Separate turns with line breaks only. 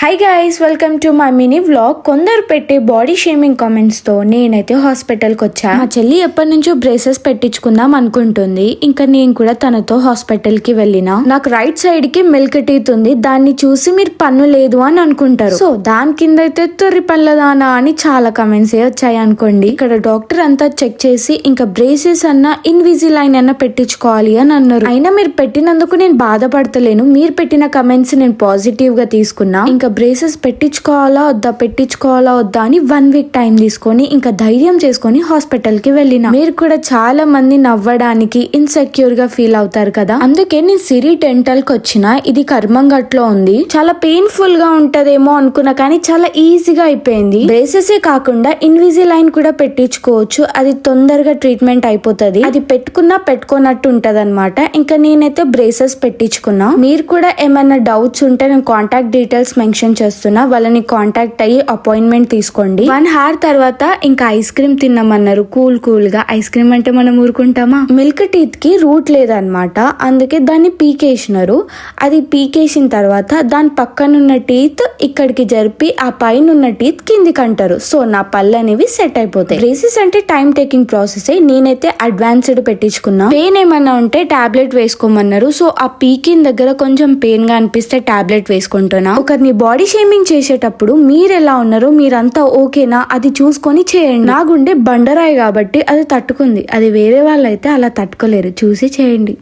Hi guys, welcome to my mini vlog. కొందరు పెట్టే body shaming comments తో నేనైతే హాస్పిటల్కి వచ్చా. మా చెల్లి ఎప్పటి నుంచో బ్రేసెస్ పెట్టించుకుందాం అనుకుంటుంది. ఇంకా నేను కూడా తనతో హాస్పిటల్ కి వెళ్ళినా. నాకు రైట్ సైడ్ కి మిల్క్ టీత్ ఉంది, దాన్ని చూసి మీరు పన్ను లేదు అని అనుకుంటారు. సో దాని కింద అయితే తొర్రి పళ్ళదానా అని చాలా కమెంట్స్ వచ్చాయి అనుకోండి. ఇక్కడ డాక్టర్ అంతా చెక్ చేసి ఇంకా బ్రేసెస్ అన్నా ఇన్విజిలైన్ అన్నా పెట్టించుకోవాలి అని అన్నారు. అయినా మీరు పెట్టినందుకు నేను బాధపడతలేను. మీరు పెట్టిన కమెంట్స్ నేను పాజిటివ్ గా తీసుకున్నా. ఇంకా బ్రేసెస్ పెట్టించుకోవాలా వద్దా అని 1 వీక్ టైం తీసుకొని ఇంకా ధైర్యం చేసుకొని హాస్పిటల్ కి వెళ్ళిన. మీరు కూడా చాలా మంది నవ్వడానికి ఇన్సెక్యూర్ గా ఫీల్ అవుతారు కదా, అందుకే నేను సిరి డెంటల్ కి వచ్చిన. ఇది కర్మంగట్లో ఉంది. చాలా పెయిన్ఫుల్ గా ఉంటదేమో అనుకున్నా, కానీ చాలా ఈజీగా అయిపోయింది. బ్రేసెస్ కాకుండా ఇన్విజిలైన్ కూడా పెట్టించుకోవచ్చు. అది తొందరగా ట్రీట్మెంట్ అయిపోతుంది. అది పెట్టుకున్నా పెట్టుకున్నట్టు ఉంటది అనమాట. ఇంకా నేనైతే బ్రేసెస్ పెట్టించుకున్నా. మీరు కూడా ఏమైనా డౌట్స్ ఉంటే నేను కాంటాక్ట్ డీటెయిల్స్ మెన్షన్ చేస్తున్నా, వాళ్ళని కాంటాక్ట్ అయ్యి అపాయింట్మెంట్ తీసుకోండి. 1 hour తర్వాత ఇంకా ఐస్ క్రీమ్ తిన్నామన్నారు. కూల్ గా. ఐస్ క్రీమ్ అంటే మనం ఊరుకుంటామా? మిల్క్ టీత్ కి రూట్ లేదనమాట, అందుకే దాన్ని పీకేసినారు. అది పీకేసిన తర్వాత దాని పక్కనున్న టీత్ ఇక్కడికి జరిపి ఆ పైన ఉన్న టీత్ కిందికి అంటారు. సో నా పళ్ళు అనేవి సెట్ అయిపోతాయి. బ్రేసెస్ అంటే టైం టేకింగ్ ప్రాసెస్. నేనైతే అడ్వాన్స్డ్ పెట్టించుకున్నా. పెయిన్ ఏమన్నా ఉంటే టాబ్లెట్ వేసుకోమన్నారు. సో ఆ పీకిన్ దగ్గర కొంచెం పెయిన్ గా అనిపిస్తే టాబ్లెట్ వేసుకుంటున్నా. ఒకరిని బాడీ షేమింగ్ చేసేటప్పుడు మీరు ఎలా ఉన్నారో, మీరంతా ఓకేనా అది చూసుకొని చేయండి. నా గుండె బండరాయి కాబట్టి అది తట్టుకుంది. అది వేరే వాళ్ళైతే అలా తట్టుకోలేరు. చూసి చేయండి.